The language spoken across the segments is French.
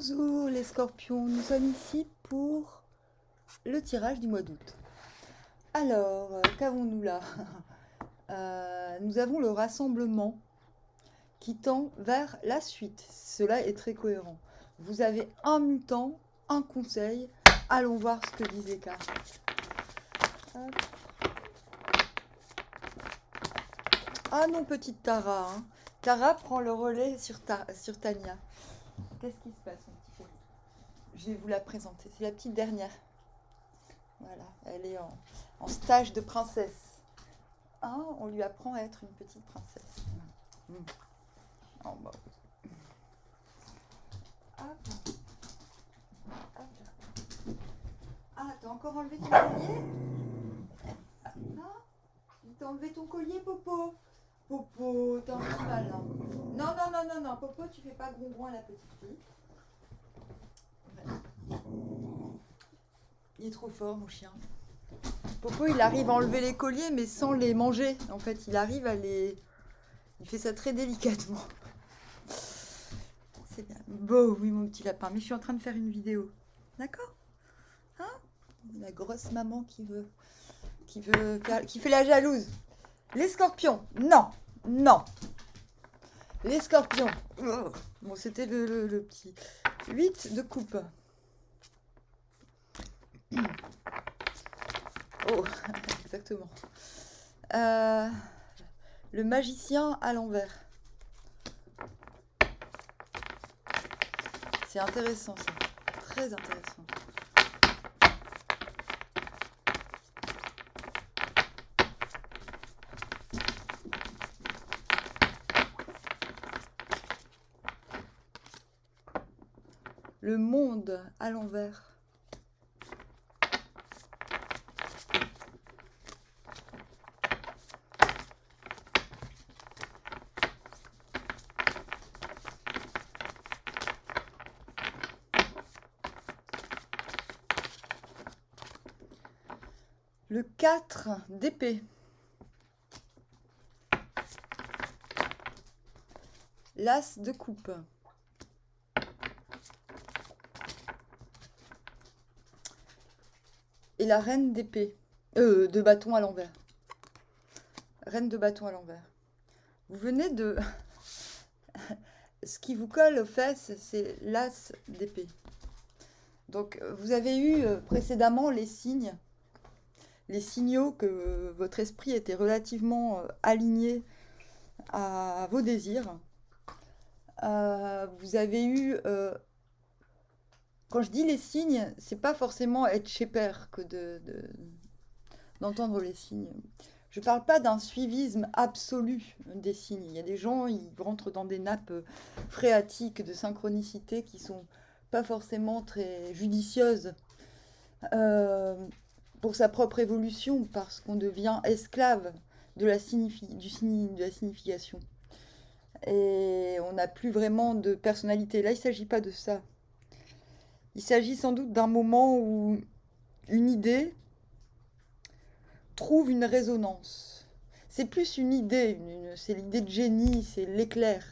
Bonjour les scorpions, nous sommes ici pour le tirage du mois d'août. Alors, qu'avons-nous là? Nous avons le rassemblement qui tend vers la suite. Cela est très cohérent. Vous avez un mutant, un conseil. Allons voir ce que disent les cartes. Hop. Ah non, petite Tara. Hein. Tara prend le relais sur Tania. Qu'est-ce qui se passe, mon petit chéri? Je vais vous la présenter. C'est la petite dernière. Voilà, elle est en stage de princesse. Ah, on lui apprend à être une petite princesse. En mode. Hop. Hop. Ah, t'as encore enlevé ton collier? Non? T'as enlevé ton collier, Popo? Popo, t'es un peu mal là. Non, non, non, non, non, Popo, tu fais pas grongon à la petite fille. Il est trop fort, mon chien. Popo, il arrive à enlever les colliers, mais sans les manger. En fait, il arrive à les... Il fait ça très délicatement. C'est bien. Bon, oui, mon petit lapin. Mais je suis en train de faire une vidéo. D'accord? Hein? La grosse maman qui fait la jalouse. Les scorpions. Non. Non. Les scorpions. Bon, c'était le petit 8 de coupe. Oh, exactement. Le magicien à l'envers. C'est intéressant, ça. Très intéressant. Le monde à l'envers. Le 4 d'épée. L'as de coupe. Et la reine d'épée. De bâton à l'envers. Reine de bâton à l'envers. Vous venez de... Ce qui vous colle aux fesses, c'est l'as d'épée. Donc, vous avez eu précédemment les signes, les signaux que votre esprit était relativement aligné à vos désirs. Vous avez eu... quand je dis les signes, c'est pas forcément être chez père que d'entendre les signes. Je ne parle pas d'un suivisme absolu des signes. Il y a des gens, ils rentrent dans des nappes phréatiques de synchronicité qui sont pas forcément très judicieuses pour sa propre évolution, parce qu'on devient esclave de la signification. Et on n'a plus vraiment de personnalité. Là, il ne s'agit pas de ça. Il s'agit sans doute d'un moment où une idée trouve une résonance. C'est plus une idée, c'est l'idée de génie, c'est l'éclair.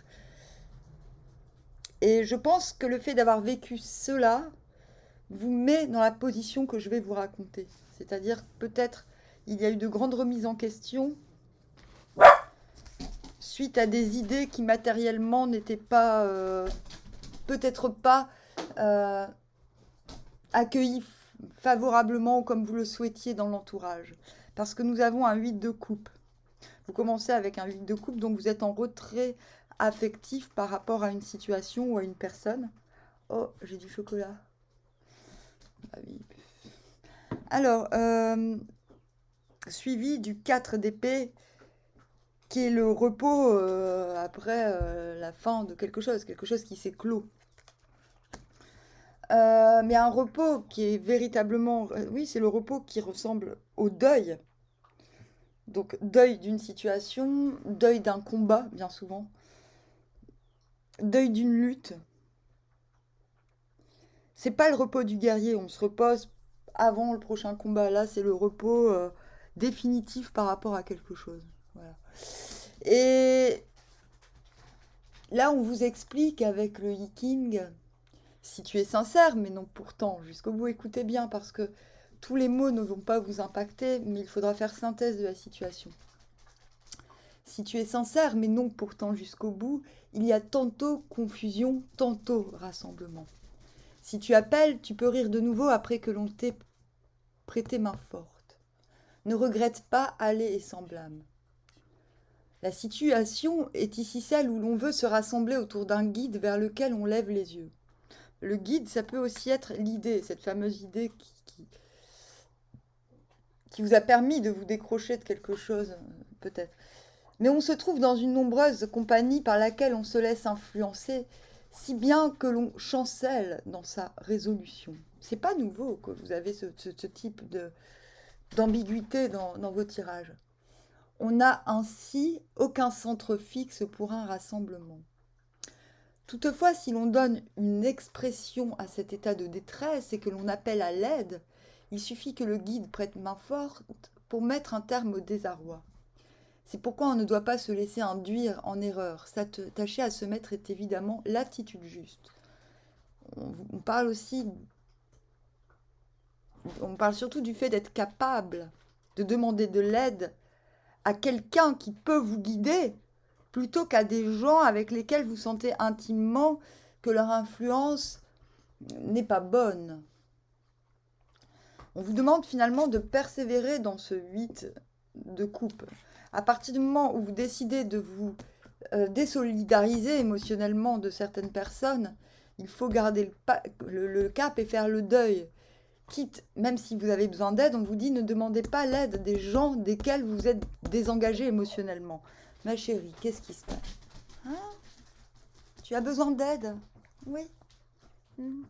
Et je pense que le fait d'avoir vécu cela vous met dans la position que je vais vous raconter. C'est-à-dire peut-être il y a eu de grandes remises en question suite à des idées qui matériellement n'étaient pas, peut-être pas accueillies favorablement ou comme vous le souhaitiez dans l'entourage. Parce que nous avons un 8 de coupe. Vous commencez avec un 8 de coupe, donc vous êtes en retrait affectif par rapport à une situation ou à une personne. Oh, j'ai du chocolat. Ah oui. Alors, suivi du 4 d'épée, qui est le repos après la fin de quelque chose qui s'est clos. Mais un repos qui est véritablement... oui, c'est le repos qui ressemble au deuil. Donc, deuil d'une situation, deuil d'un combat, bien souvent. Deuil d'une lutte. C'est pas le repos du guerrier, on se repose avant le prochain combat. Là, c'est le repos définitif par rapport à quelque chose. Voilà. Et là, on vous explique avec le Yi King Si tu es sincère, mais non pourtant, jusqu'au bout, écoutez bien, parce que tous les mots ne vont pas vous impacter, mais il faudra faire synthèse de la situation. Si tu es sincère, mais non pourtant jusqu'au bout, il y a tantôt confusion, tantôt rassemblement. Si tu appelles, tu peux rire de nouveau après que l'on t'ait prêté main forte. Ne regrette pas aller et sans blâme. La situation est ici celle où l'on veut se rassembler autour d'un guide vers lequel on lève les yeux. Le guide, ça peut aussi être l'idée, cette fameuse idée qui vous a permis de vous décrocher de quelque chose, peut-être. Mais on se trouve dans une nombreuse compagnie par laquelle on se laisse influencer, si bien que l'on chancelle dans sa résolution. C'est pas nouveau que vous avez ce type d'ambiguïté dans vos tirages. On n'a ainsi aucun centre fixe pour un rassemblement. Toutefois, si l'on donne une expression à cet état de détresse et que l'on appelle à l'aide, il suffit que le guide prête main forte pour mettre un terme au désarroi. C'est pourquoi on ne doit pas se laisser induire en erreur. S'attacher à se mettre est évidemment l'attitude juste. On parle surtout du fait d'être capable de demander de l'aide à quelqu'un qui peut vous guider, plutôt qu'à des gens avec lesquels vous sentez intimement que leur influence n'est pas bonne. On vous demande finalement de persévérer dans ce 8 de coupe. À partir du moment où vous décidez de vous désolidariser émotionnellement de certaines personnes, il faut garder le cap et faire le deuil. Quitte, même si vous avez besoin d'aide, on vous dit ne demandez pas l'aide des gens desquels vous êtes désengagé émotionnellement. Ma chérie, qu'est-ce qui se passe? Hein? Tu as besoin d'aide? Oui. Oui,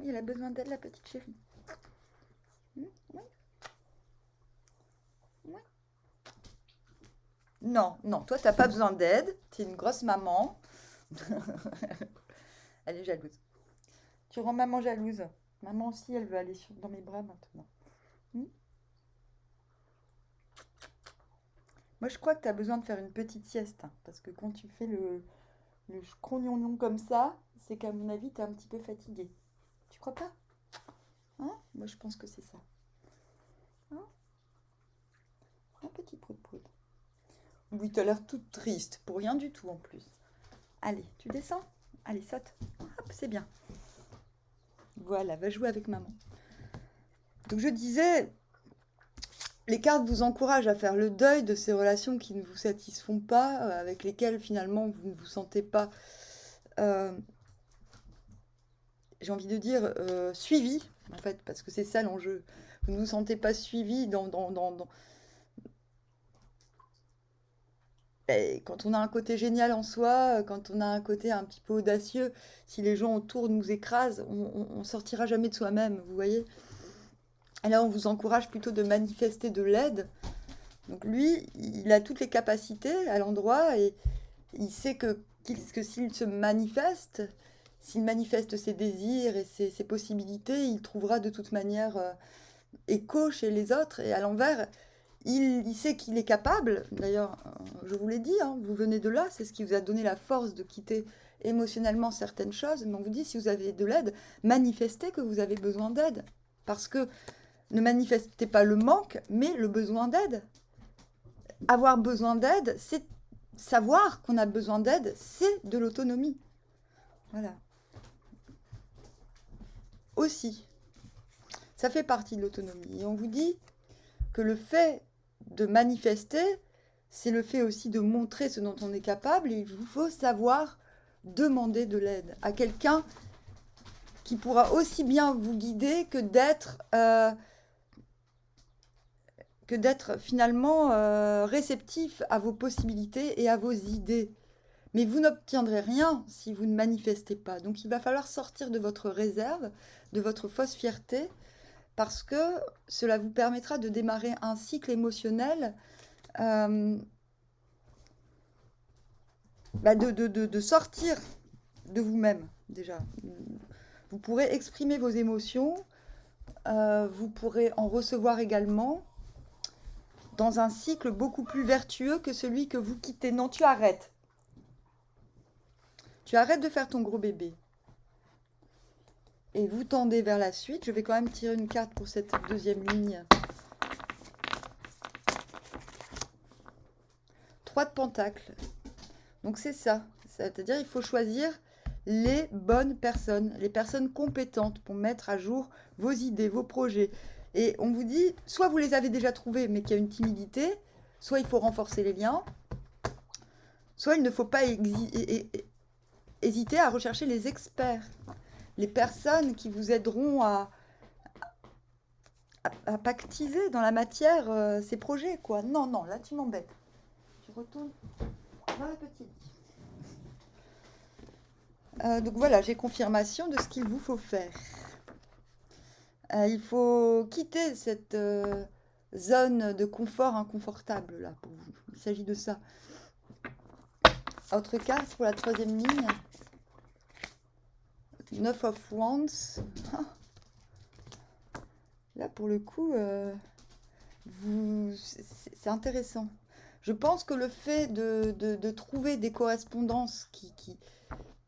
elle a besoin d'aide, la petite chérie. Oui. Oui. Non, toi, t'as pas besoin d'aide. Tu es une grosse maman. Elle est jalouse. Tu rends maman jalouse. Maman aussi, elle veut aller dans mes bras maintenant. Moi, je crois que tu as besoin de faire une petite sieste. Hein, parce que quand tu fais le crognon comme ça, c'est qu'à mon avis, tu es un petit peu fatigué. Tu crois pas? Hein? Moi, je pense que c'est ça. Hein? Un petit prout-prout. Oui, tu as l'air toute triste. Pour rien du tout, en plus. Allez, tu descends? Allez, saute. Hop, c'est bien. Voilà, va jouer avec maman. Donc, je disais... Les cartes vous encouragent à faire le deuil de ces relations qui ne vous satisfont pas, avec lesquelles finalement vous ne vous sentez pas, j'ai envie de dire, suivi, en fait, parce que c'est ça l'enjeu. Vous ne vous sentez pas suivi Et quand on a un côté génial en soi, quand on a un côté un petit peu audacieux, si les gens autour nous écrasent, on sortira jamais de soi-même, vous voyez? Et là, on vous encourage plutôt de manifester de l'aide. Donc lui, il a toutes les capacités à l'endroit et il sait que s'il se manifeste, s'il manifeste ses désirs et ses possibilités, il trouvera de toute manière écho chez les autres. Et à l'envers, il sait qu'il est capable. D'ailleurs, je vous l'ai dit, hein, vous venez de là, c'est ce qui vous a donné la force de quitter émotionnellement certaines choses. Mais on vous dit, si vous avez de l'aide, manifestez que vous avez besoin d'aide. Parce que ne manifestez pas le manque, mais le besoin d'aide. Avoir besoin d'aide, c'est savoir qu'on a besoin d'aide, c'est de l'autonomie. Voilà. Aussi, ça fait partie de l'autonomie. Et on vous dit que le fait de manifester, c'est le fait aussi de montrer ce dont on est capable. Et il vous faut savoir demander de l'aide à quelqu'un qui pourra aussi bien vous guider que d'être finalement réceptif à vos possibilités et à vos idées. Mais vous n'obtiendrez rien si vous ne manifestez pas. Donc il va falloir sortir de votre réserve, de votre fausse fierté, parce que cela vous permettra de démarrer un cycle émotionnel, de sortir de vous-même déjà. Vous pourrez exprimer vos émotions, vous pourrez en recevoir également, dans un cycle beaucoup plus vertueux que celui que vous quittez. Non, tu arrêtes. Tu arrêtes de faire ton gros bébé. Et vous tendez vers la suite. Je vais quand même tirer une carte pour cette deuxième ligne. 3 de pentacles. Donc c'est ça. C'est-à-dire il faut choisir les bonnes personnes, les personnes compétentes pour mettre à jour vos idées, vos projets. Et on vous dit, soit vous les avez déjà trouvés mais qu'il y a une timidité, soit il faut renforcer les liens, soit il ne faut pas hésiter à rechercher les experts, les personnes qui vous aideront à pactiser dans la matière ces projets, quoi. Non, non, là tu m'embêtes. Je retourne dans le petit lit. Donc voilà, j'ai confirmation de ce qu'il vous faut faire. Il faut quitter cette zone de confort inconfortable là pour vous. Il s'agit de ça. Autre carte pour la troisième ligne. 9 of Wands. Là pour le coup, c'est intéressant. Je pense que le fait de trouver des correspondances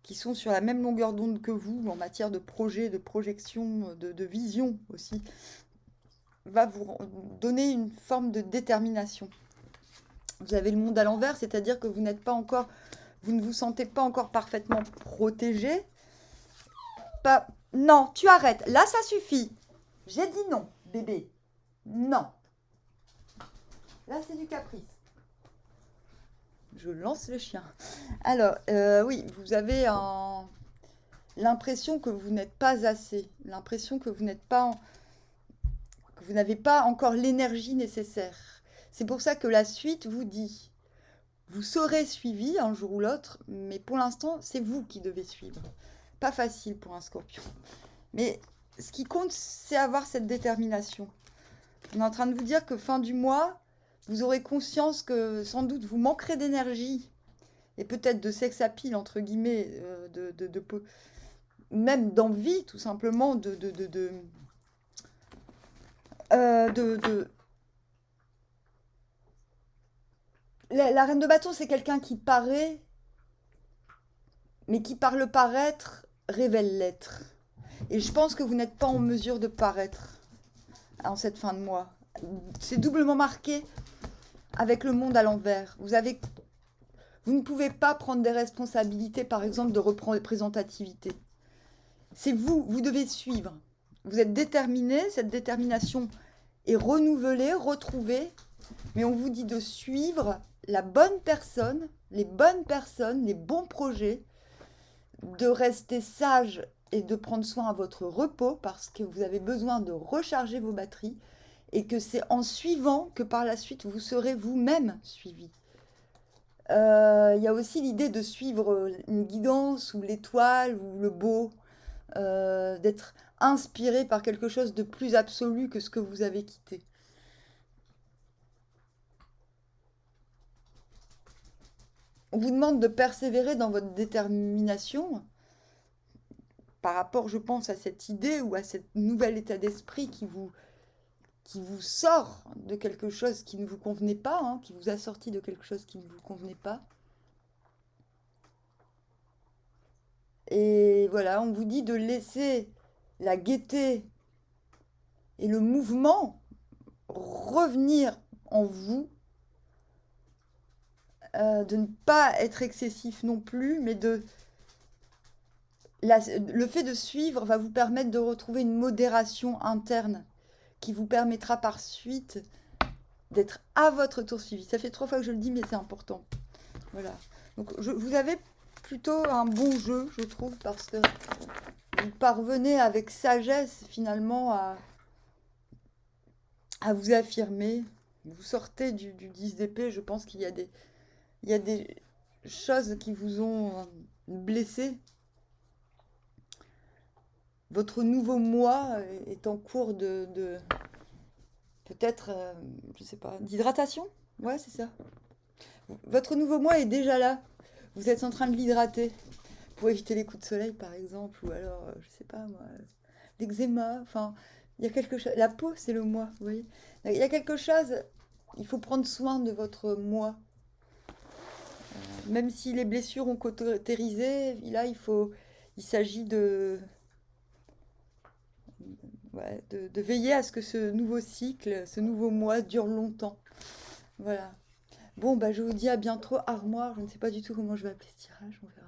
qui sont sur la même longueur d'onde que vous, en matière de projet, de projection, de vision aussi, va vous donner une forme de détermination. Vous avez le monde à l'envers, c'est-à-dire que vous n'êtes pas encore, vous ne vous sentez pas encore parfaitement protégé. Pas... Non, tu arrêtes. Là, ça suffit. J'ai dit non, bébé. Non. Là, c'est du caprice. Je lance le chien. Alors, oui, vous avez l'impression que vous n'êtes pas assez. L'impression que vous n'êtes pas... que vous n'avez pas encore l'énergie nécessaire. C'est pour ça que la suite vous dit, vous serez suivi un jour ou l'autre, mais pour l'instant, c'est vous qui devez suivre. Pas facile pour un scorpion. Mais ce qui compte, c'est avoir cette détermination. On est en train de vous dire que fin du mois, vous aurez conscience que sans doute vous manquerez d'énergie et peut-être de sex appeal, entre guillemets, même d'envie, tout simplement, La reine de bâton, c'est quelqu'un qui paraît, mais qui par le paraître révèle l'être. Et je pense que vous n'êtes pas en mesure de paraître en cette fin de mois. C'est doublement marqué avec le monde à l'envers. Vous ne pouvez pas prendre des responsabilités, par exemple, de représentativité. C'est vous, vous devez suivre. Vous êtes déterminé, cette détermination est renouvelée, retrouvée, mais on vous dit de suivre la bonne personne, les bons projets, de rester sage et de prendre soin à votre repos parce que vous avez besoin de recharger vos batteries et que c'est en suivant que par la suite vous serez vous-même suivi. Il y a aussi l'idée de suivre une guidance ou l'étoile ou le beau, d'être inspiré par quelque chose de plus absolu que ce que vous avez quitté. On vous demande de persévérer dans votre détermination par rapport, je pense, à cette idée ou à ce nouvel état d'esprit qui vous sort de quelque chose qui ne vous convenait pas, hein, qui vous a sorti de quelque chose qui ne vous convenait pas. Et voilà, on vous dit de laisser la gaieté et le mouvement revenir en vous, de ne pas être excessif non plus, mais le fait de suivre va vous permettre de retrouver une modération interne qui vous permettra par suite d'être à votre tour suivi. Ça fait 3 fois que je le dis, mais c'est important. Voilà. Donc vous avez plutôt un bon jeu, je trouve, parce que vous parvenez avec sagesse finalement à vous affirmer. Vous sortez du 10 d'épée, je pense qu'il y a des choses qui vous ont blessé. Votre nouveau moi est en cours de peut-être, je sais pas, d'hydratation. Ouais, c'est ça. Votre nouveau moi est déjà là. Vous êtes en train de l'hydrater pour éviter les coups de soleil, par exemple, ou alors, je sais pas moi, l'eczéma. Enfin, il y a quelque chose. La peau, c'est le moi, vous voyez. Il y a quelque chose. Il faut prendre soin de votre moi. Même si les blessures ont cautérisé, là, il s'agit de ouais, de veiller à ce que ce nouveau cycle, ce nouveau mois dure longtemps. Voilà. Bon, bah, je vous dis à bientôt, armoire. Je ne sais pas du tout comment je vais appeler ce tirage. On verra.